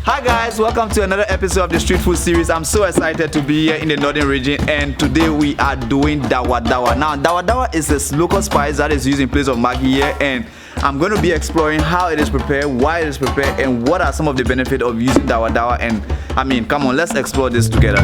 Hi guys, welcome to another episode of the Street Food Series. I'm so excited to be here in the northern region, and today we are doing dawa dawa. Now, dawa dawa is a local spice that is used in place of Maggi here, and I'm going to be exploring how it is prepared, why it is prepared, and what are some of the benefits of using dawa dawa. And I mean, come on, let's explore this together.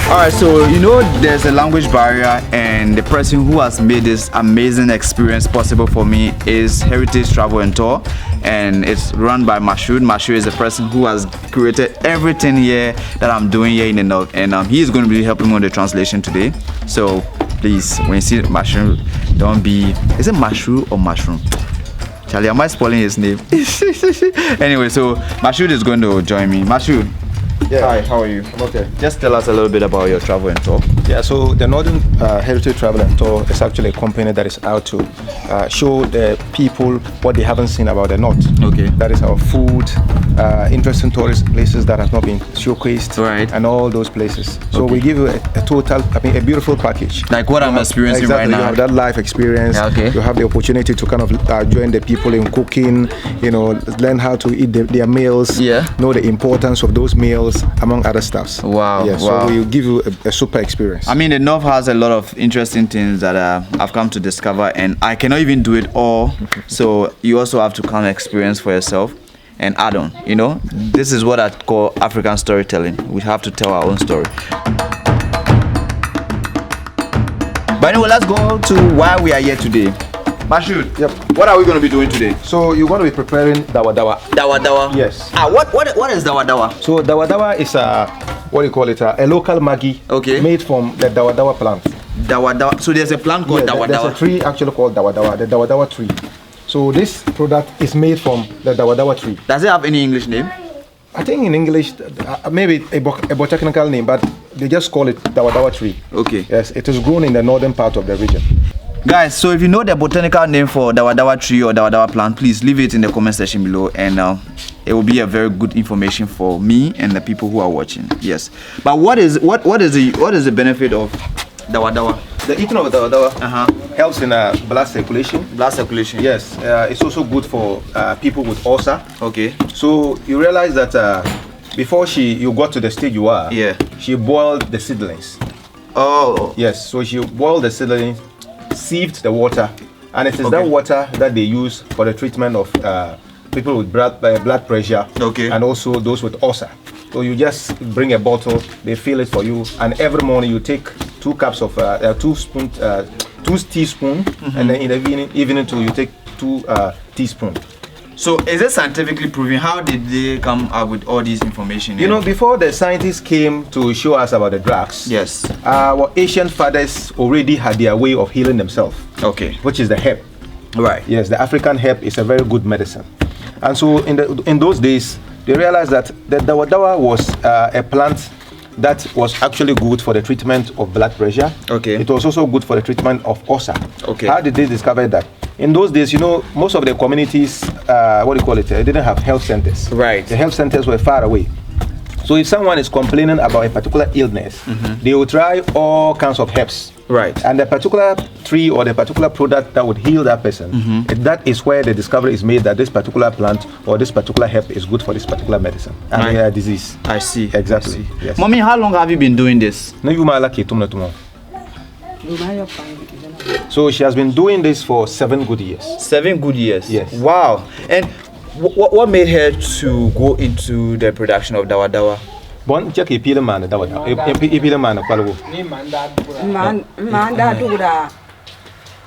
Alright, so you know there's a language barrier, and the person who has made this amazing experience possible for me is Heritage Travel and Tour, and it's run by Mashood. Mashood is the person who has created everything here that I'm doing here in the north, and he is going to be helping me on the translation today. So please, when you see Mashood, don't be, is it Mashood or Mushroom? Charlie, am I spoiling his name? Anyway, so Mashood is going to join me. Mashood. Yeah. Hi, how are you? I'm okay. Just tell us a little bit about your travel and tour. Yeah, so the Northern Heritage Travel and Tour is actually a company that is out to show the people what they haven't seen about the North. Okay. That is our food, interesting tourist places that have not been showcased, Right. and all those places. So Okay. we give you a total, a beautiful package. Like what I'm experiencing Exactly, right now. you have that life experience. Yeah, okay. You have the opportunity to kind of join the people in cooking, learn how to eat their meals, Yeah. know the importance of those meals, among other stuffs. Wow, Yeah, wow. so we give you a super experience. I mean, the North has a lot of interesting things that I've come to discover, and I cannot even do it all. So you also have to come experience for yourself and add on. You know, this is what I call African storytelling. We have to tell our own story. But anyway, let's go to why we are here today. Mashood, Yep. what are we going to be doing today? So you're going to be preparing dawa dawa. Dawa dawa. Yes. What is dawa dawa? So dawa dawa is a local Maggi, Okay. made from the dawa dawa plant. Dawa dawa. So there's a plant called dawa There's dawa. a tree actually called dawa dawa, the dawa dawa tree. So this product is made from the dawa dawa tree. Does it have any English name? I think in English, maybe a botanical name, but they just call it dawa dawa tree. Okay. Yes, it is grown in the northern part of the region. Guys, so if you know the botanical name for dawa dawa tree or dawa dawa plant, please leave it in the comment section below, and it will be a very good information for me and the people who are watching. Yes. But what is the benefit of dawa dawa? The eating of dawa dawa helps in blood circulation. Blood circulation. Yes, it's also good for people with ulcer. Okay. So you realize that before you got to the stage you are, Yeah. she boiled the seedlings. Oh. Yes, so she boiled the seedlings, sieved the water, and it is Okay. that water that they use for the treatment of people with blood pressure, Okay. and also those with ulcer. So you just bring a bottle, they fill it for you, and every morning you take 2 cups of 2 teaspoons, and then in the evening too you take 2 teaspoons. So is it scientifically proven? How did they come up with all this information? You know, before the scientists came to show us about the drugs, Yes. our ancient fathers already had their way of healing themselves, Okay. which is the herb. Right. Yes, the African herb is a very good medicine. And so in those days, they realized that the dawa dawa was a plant that was actually good for the treatment of blood pressure. Okay. It was also good for the treatment of ulcer. Okay. How did they discover that? In those days, most of the communities, they didn't have health centers. Right. The health centers were far away. So if someone is complaining about a particular illness, they will try all kinds of herbs. Right. And the particular tree or the particular product that would heal that person, that is where the discovery is made that this particular plant or this particular herb is good for this particular medicine and disease. I see. Exactly. I see. Yes. Mommy, how long have you been doing this? So she has been doing this for 7 good years. 7 good years. Yes. Wow. And what made her to go into the production of dawa dawa? Bon check ipile man dawa dawa. Ipile man kwalwo. Manda dura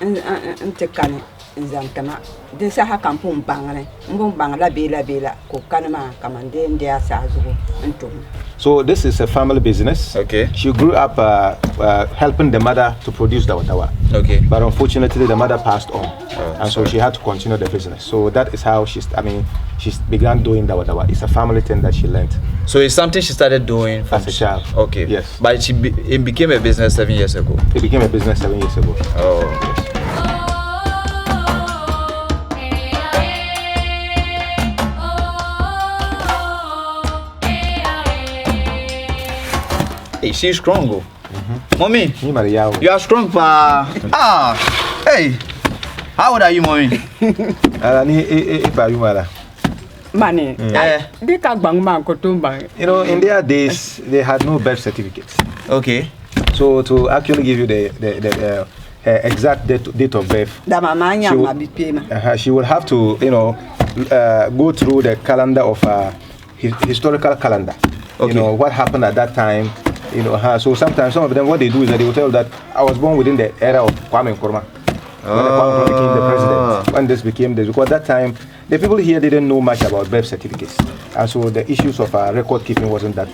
ntekane nzantama desa ha kampung bangale mbong bangala bela ko kanama kamande ndia sa zugo ntum So this is a family business. Okay. She grew up helping the mother to produce dawa. Okay. But unfortunately, the mother passed on, and so sorry. she had to continue the business. So that is how she began doing dawa. It's a family thing that she learned So it's something she started doing as a child. Okay. Yes. But it became a business 7 years ago. It became a business 7 years ago. Oh. Hey, she's strong, oh. Mommy, Ni Maria. you are strong, pa. Hey, how old are you, mommy? Mani. Yeah. Di ka bang man ko tumbang. You know, in their days, they had no birth certificates. Okay. So to actually give you the exact date of birth, Da mama nya She ma will- bi pema. she will have to, go through the calendar of historical calendar. Okay. You know what happened at that time. So sometimes some of them, what they do is that they will tell that I was born within the era of Kwame Nkrumah. When Kwame Nkrumah became the president, when this became this, because at that time the people here didn't know much about birth certificates, and so the issues of record keeping wasn't that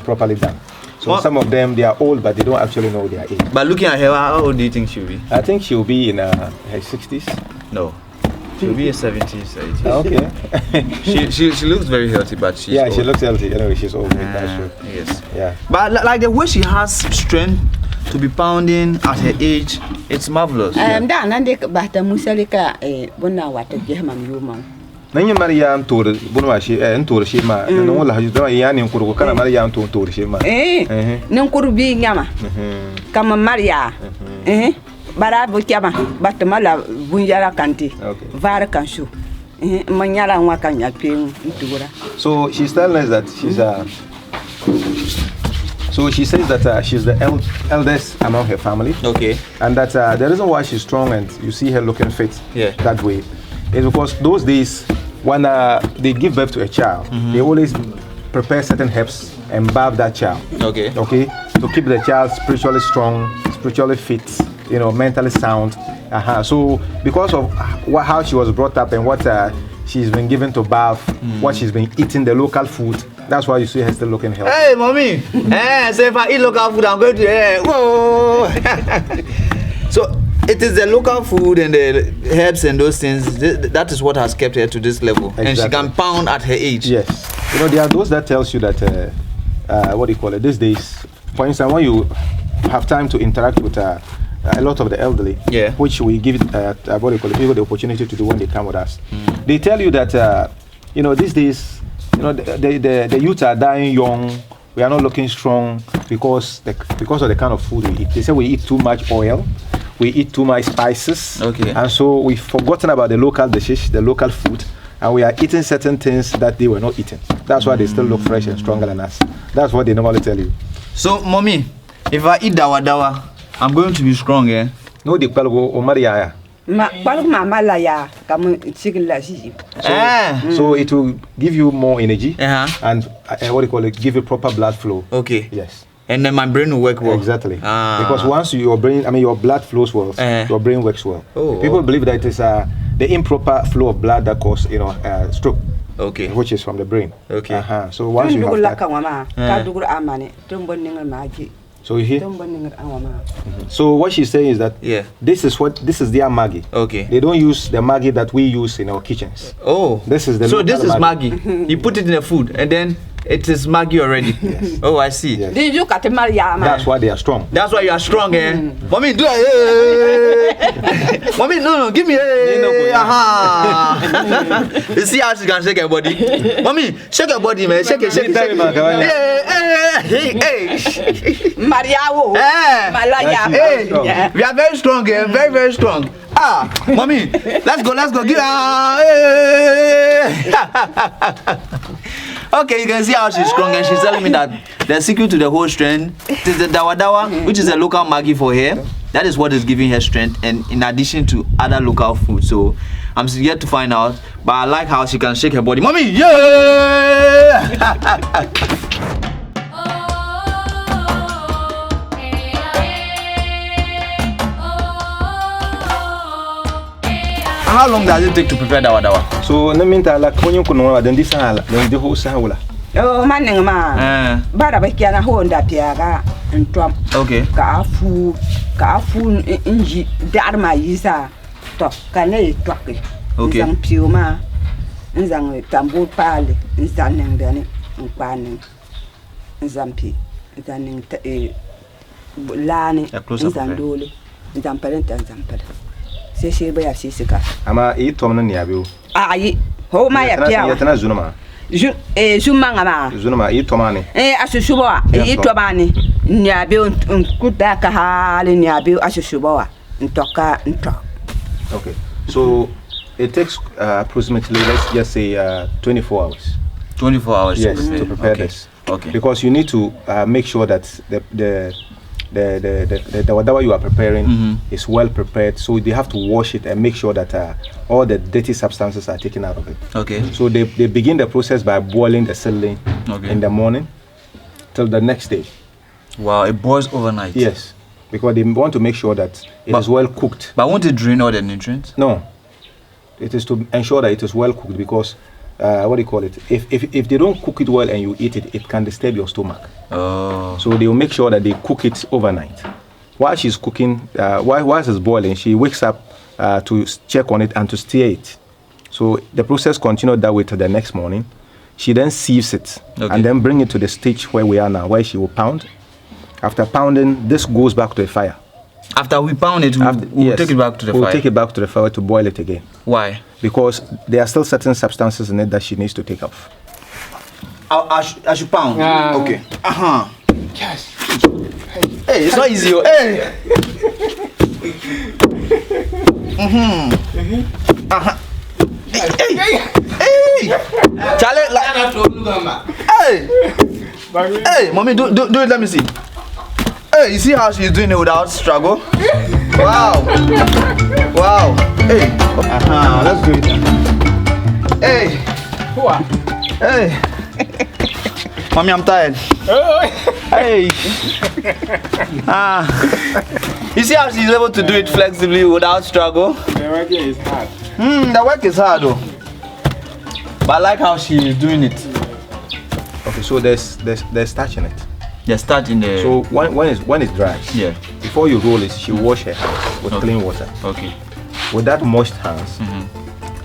properly done. So What? some of them, they are old, but they don't actually know their age. But looking at her, how old do you think she'll be? I think she'll be in her 60s. No. She'll be in 70s, 80s. Okay. She looks very healthy, but she's Yeah, old. she looks healthy. Anyway, she's old. That's true. Yes. Yeah. But like the way she has strength to be pounding at her age, it's marvelous. Da nan de ba ta musalika bonna wata je mam yuma. Nanyi Maryam tour bunwa shi tour shi ma nan wala haju da yani kurgo kana Maryam tour shi ma. Nan kurbi nyama. Kama Maria. Bara bo kyama batama la bunjara kanti. Okay. Var kansu. Manyala nwa kanya pen ntura. So she's telling us that she's so she says that she's the eldest among her family. Okay. And that the reason why she's strong and you see her looking fit that way is because those days when they give birth to a child, they always prepare certain herbs and bathe that child. Okay. Okay, to keep the child spiritually strong, spiritually fit, mentally sound. So because of how she was brought up and what she's been given to bath, what she's been eating, the local food, that's why you see her still looking healthy. Hey, mommy. So if I eat local food, I'm going to. Whoa. So it is the local food and the herbs and those things. That is what has kept her to this level, and she Exactly. can pound at her age. Yes, there are those that tells you that what do you call it? These days, for instance, when you have time to interact with a lot of the elderly, which we give what do you call it, people the opportunity to do when they come with us. They tell you that these days, the youth are dying young. We are not looking strong because of the kind of food we eat. They say we eat too much oil, we eat too much spices, and so we've forgotten about the local dishes, the local food, and we are eating certain things that they were not eating. That's why they still look fresh and stronger than us. That's what they normally tell you. So, mommy, if I eat dawa, I'm going to be strong, eh? No, the pelgo or Maria. Mama la ya kam sigla si. So it will give you more energy and what do you call it? Give you proper blood flow. Okay. Yes. And then my brain will work well. Exactly. Because once your blood flows well, your brain works well. People believe that it is the improper flow of blood that causes stroke. Okay. Which is from the brain. Okay. So once you have that. So you hear? So what she's saying is that this is their Maggi. Okay. They don't use the Maggi that we use in our kitchens. Oh. This is the So this is Maggi. You put it in the food and then it is Maggi already. Yes. Oh, I see. Yes. That's why they are strong. That's why you are strong, eh? Mommy, do it. Mommy, no, give me. You see how she can shake her body? Mommy, shake her body, man. Shake it. Hey. Maria, Malaya. Hey, we are very strong, eh? Very, very strong. Mommy, let's go. Give Okay, you can see how she's strong, and she's telling me that the secret to the whole strength is the dawa, which is a local Maggi for her. That is what is giving her strength, and in addition to other local food. So I'm yet to find out, but I like how she can shake her body. Mommy, yeah! How long does it take to prepare dawa? So na minta la konyo kuno wa dendi sala, dendi ho sala. Oh, manning ma. Bara bakiana honda piaga and trump. Okay. Kafu inji darma yisa to kane toki. Okay. Nzang piuma nzang tambo pale nzaneng dani nkwaning nzampi nzaning lani nzandole nzampelenta nzampele se ba ya sisika ama e tomna ni abiu ayi ho ma ya pia ya tana zunuma zumanga ma zunuma e tomani asusuba e tomani ni abiu nkuta ka hali ni abiu asusuba ntoka nto. Okay, so it takes approximately, let's just say 24 hours. 24 hours. Yes, to prepare this. Okay. Because you need to make sure that the whatever you are preparing is well prepared. So they have to wash it and make sure that all the dirty substances are taken out of it. Okay. So they begin the process by boiling the seedling in the morning till the next day. Wow, it boils overnight. Yes, because they want to make sure that it is well cooked. But won't it drain all the nutrients? No. It is to ensure that it is well cooked because, what do you call it? If they don't cook it well and you eat it, it can disturb your stomach. Oh. So they will make sure that they cook it overnight. While she's cooking, while it's boiling, she wakes up to check on it and to stir it. So the process continued that way till the next morning. She then sieves it and then bring it to the stage where we are now, where she will pound. After pounding, this goes back to the fire. After we pound it, we'll take it back to the fire. We'll take it back to the fire to boil it again. Why? Because there are still certain substances in it that she needs to take off. I should pound. Okay. Yes. Hey, it's not easy. Hey. Hey. Charlie. Hey. Hey, mommy, do it. Let me see. Hey, you see how she's doing it without struggle? Wow. Wow. Hey. Let's do it. Hey. Hey. Mommy, I'm tired. Hey. You see how she's able to do it flexibly without struggle? The work is hard. The work is hard though. But I like how she's doing it. Okay, so there's starch in it. There's starch in the. So when it's dry, yeah. Before you roll it, she wash her hands with clean water. Okay. With that moist hands,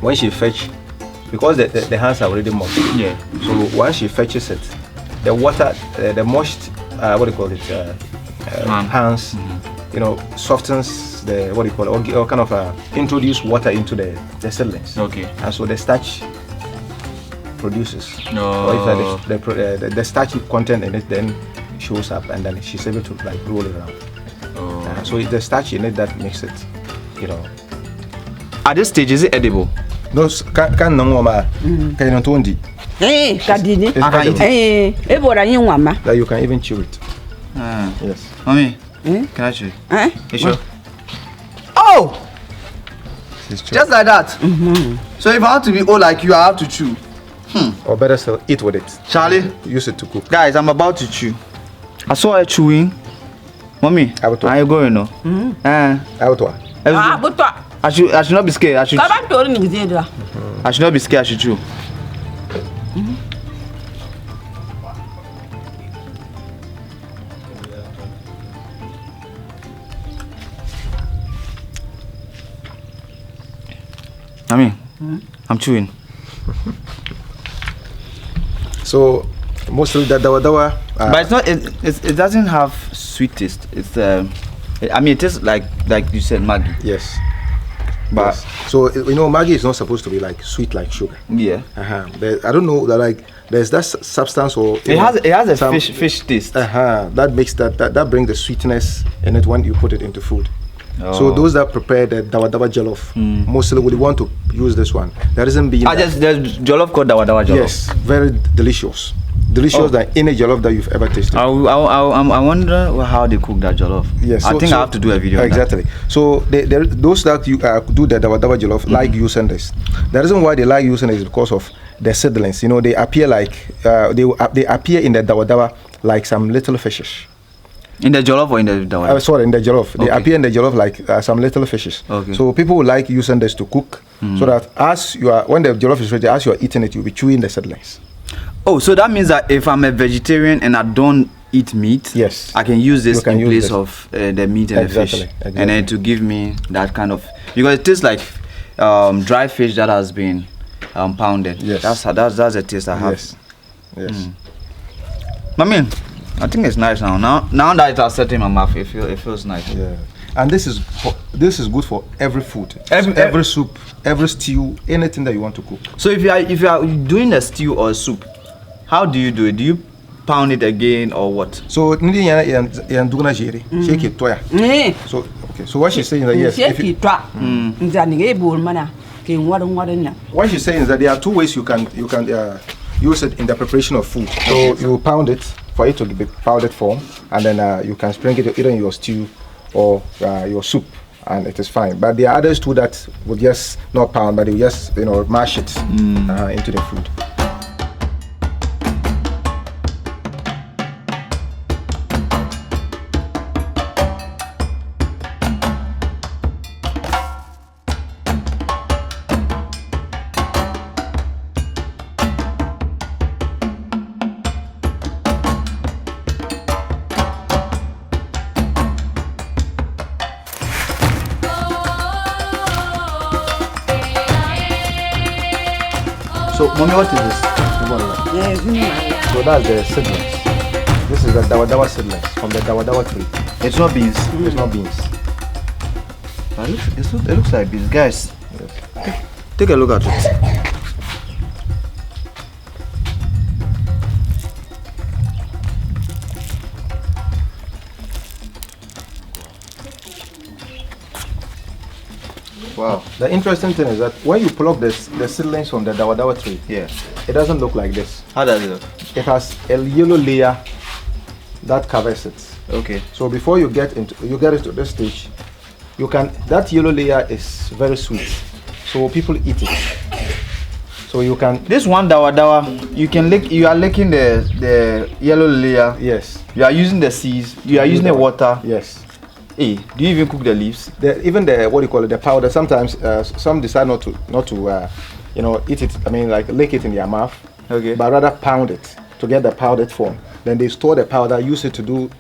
when she fetch, because the hands are already moist. Yeah. So once she fetches it, the water, the moist, what do you call it, hands, you know, softens the what do you call it, or kind of introduce water into the seedlings. Okay. And so the starch produces. No. Or if the starch content in it then shows up, and then she's able to like roll it around. Oh. So it's the starch in it that makes it, you know. At this stage, is it edible? No, can no more. Can you tondi? Eh, kadini. That you can even chew it. Yes. Mommy, can I chew? You sure? Oh! Just like that. So if I want to be old like you, I have to chew. Or better still, eat with it. Charlie, use it to cook. Guys, I'm about to chew. I saw her chewing. Mommy, are you going no? I should not be scared. I should not be scared. I should chew. I'm chewing. So mostly the dawa. But it's not. It doesn't have sweet taste. It's I mean, it tastes like you said, Maggi. Yes. But so you know, Maggi is not supposed to be like sweet like sugar. Yeah. I don't know that like there's that substance or it has a fish taste. That makes that brings the sweetness in it when you put it into food. So those that prepare the dawa jollof mostly would want to use this one. There isn't being. There's jollof called dawa jollof. Yes, very delicious. Delicious than any jollof that you've ever tasted. I wonder how they cook that jollof. Yes, I think I have to do a video. Exactly. So those that you do the dawa jollof like using this. The reason why they like using it is because of the seedlings. You know, they appear like they appear in the dawa like some little fishes. In the jollof or in the dawa? Sorry, in the jollof. They appear in the jollof like some little fishes. Okay. So people would like using this to cook, so that when the jollof is ready, as you are eating it, you'll be chewing the seedlings. Oh, so that means that if I'm a vegetarian and I don't eat meat, Yes. I can use this You can in use place this. of the meat and Exactly, the fish, exactly. and then to give me that kind of, because it tastes like dry fish that has been pounded. Yes. That's the taste I have. Yes. Yes. I mean, I think it's nice now. Now that it has set in my mouth, it feels nice. Yeah. And this is good for every food, Every- every soup, every stew, anything that you want to cook. So if you are doing a stew or a soup, how do you do it? Do you pound it again or what? So ndi yan dugna jeri, shake it toya. So okay. So what she's saying is that yes, if you, what she's saying is that there are two ways you can use it in the preparation of food. So you pound it for it to be powdered form, and then you can sprinkle it either in your stew or your soup, and it is fine. But there are others too that will just not pound, but they will just mash it into the food. So, mommy, what is this? So that's the seedlings. This is the dawa seedlings from the dawa tree. It's not beans. It's not beans. It looks like beans, guys. Take a look at it. Wow. The interesting thing is that when you pull up the seedlings from the dawa tree, Yeah. it doesn't look like this. How does it look? It has a yellow layer that covers it. Okay. So before you get it to this stage, that yellow layer is very sweet. So people eat it. So you can This one dawa, you are licking the yellow layer. yes. You are using the seeds. You are using the water. Yes. Hey, do you even cook the leaves? Even the what do you call it, the powder. Sometimes some decide not to eat it. I mean, like lick it in their mouth. Okay. But rather pound it to get the powdered form. Then they store the powder, use it to do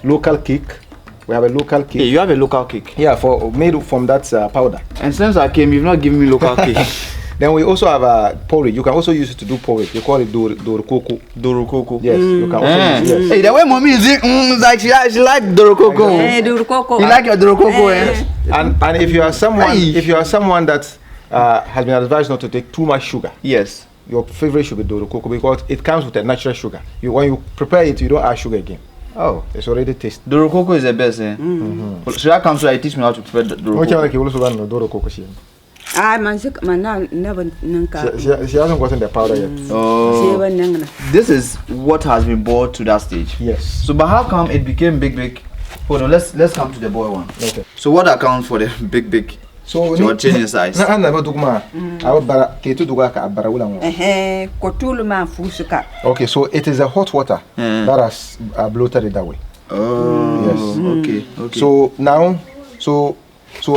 local cake. We have a local cake. Hey, you have a local cake. Yeah, made from that powder. And since I came, you've not given me local cake. Then we also have a porridge. You can also use it to do porridge. You call it dorokoko. Dorokoko. Yes, you can also use it. Yes. Hey, the way mommy is it, it's like she like dorokoko. You like your dorokoko, eh? And if you are someone, Aye. that has been advised not to take too much sugar, Yes. your favorite should be dorokoko because it comes with a natural sugar. When you prepare it, you don't add sugar again. Oh. It's already tasty. Dorokoko is the best, eh? Should I come so I teach me how to prepare dorokoko? She hasn't gotten the powder yet. Oh. This is what has been boiled to that stage. Yes. So, but how come it became big? Hold on, let's come to the boiled one. Okay. So, what accounts for the big? So you are changing size. Na never dugma. Okay, so it is a hot water that has bloated it that way. Oh. Yes. Okay. So now, so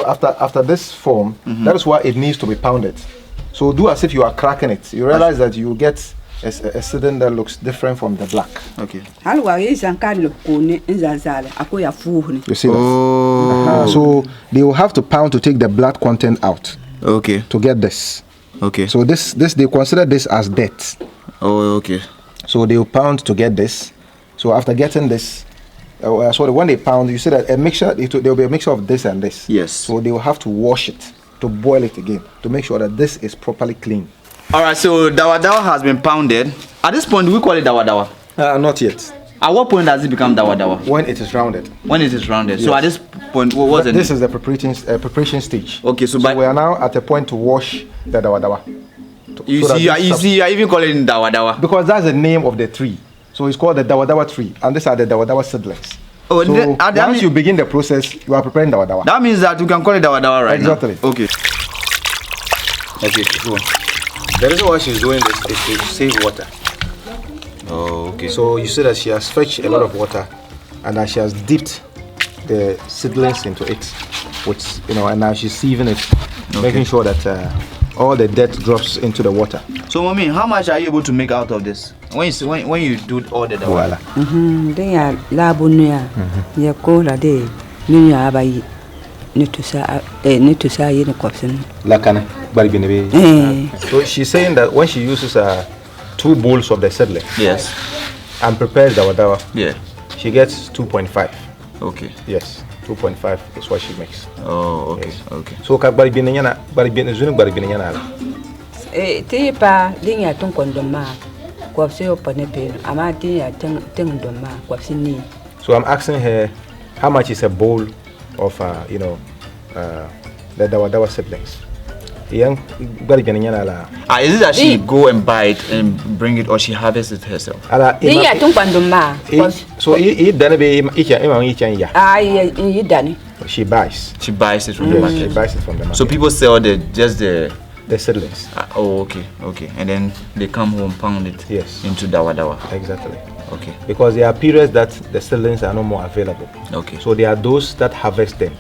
after this form, that is why it needs to be pounded. So do as if you are cracking it. You realize that you get a seeding that looks different from the black. Okay. You see that? Oh. So they will have to pound to take the blood content out Okay. to get this. Okay. So this they consider this as dirt. Oh, okay. So they will pound to get this. So after getting this, sorry, when they pound, you see that a mixture. There will be a mixture of this and this. Yes. So they will have to wash it to boil it again to make sure that this is properly clean. All right. So dawa has been pounded. At this point, do we call it dawa? Not yet. At what point does it become dawa? When it is rounded. When it is rounded. Yes. So at this point, what's it? This is the preparation stage. Okay. So, We are now at a point to wash the dawa. you are even calling it dawa. Because that's the name of the tree. So it's called the dawa tree, and these are the dawa seedlings. Oh, so that once mean- you begin the process, you are preparing dawa. That means that we can call it dawa right Exactly. now. Okay. Okay. Go on. The reason why she's doing this is to save water. Oh, okay. So you see that she has fetched a lot of water, and that she has dipped the seedlings into it, and now she's sieving it, making sure that all the dirt drops into the water. So, mommy, how much are you able to make out of this when you do all the Voila. Den ya labunu ya ya ko la de ni ya ba yi ni to sa yi ni kwafsin. Lakana, baribinebe. So she's saying that when she uses 2 bowls of the seedling, yes, and prepares dawa, yeah, she gets 2.5. okay, Yes, 2.5 is what she makes. oh, okay, Yes. okay. So ka baribinenya na. Te pa den ya tun kondon ma kwafsin yo pa ne pe ama den ya tin don ma kwafsin ni. So I'm asking her how much is a bowl of the dawa seedlings. Young baribinenya na la. Is it that she go and buy it and bring it, or she harvests it herself? Den ya tun kondon ma. So it done be ya. Yi dani. She buys. She buys it from the She market. buys it from the market. So people sell the seedlings. oh, okay, and then they come home, pound it Yes. into dawa. Exactly. Okay, Because there are periods that the seedlings are no more available. okay. So there are those that harvest them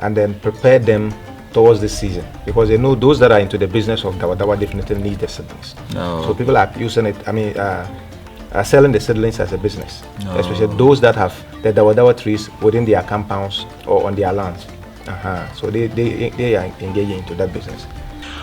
and then prepare them towards this season, because they know those that are into the business of dawa definitely need the seedlings. No. So people are using it. Are selling the seedlings as a business, No. especially those that have the dawa trees within their compounds or on their lands. So they are engaging into that business.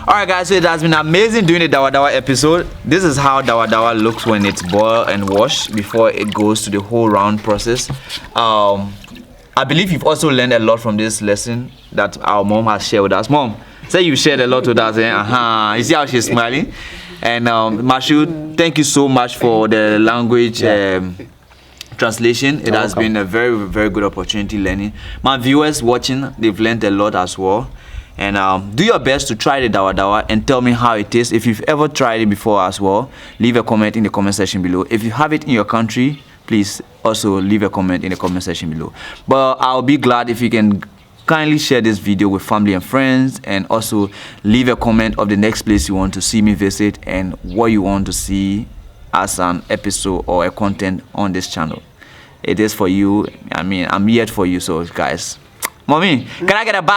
Alright guys, so it has been amazing doing the dawa episode. This is how dawa looks when it's boiled and washed before it goes to the whole round process. I believe you've also learned a lot from this lesson that our mom has shared with us. Mom, say you shared a lot with us, eh? You see how she's smiling? And Mashood, thank you so much for the language translation. It has been a very, very good opportunity learning. My viewers watching, they've learned a lot as well. And do your best to try the dawa and tell me how it is. If you've ever tried it before as well, leave a comment in the comment section below. If you have it in your country, please also leave a comment in the comment section below. But I'll be glad if you can kindly share this video with family and friends, and also leave a comment of the next place you want to see me visit and what you want to see as an episode or a content on this channel. It is for you. I mean, I'm here for you. So guys, mommy, can I get a bye?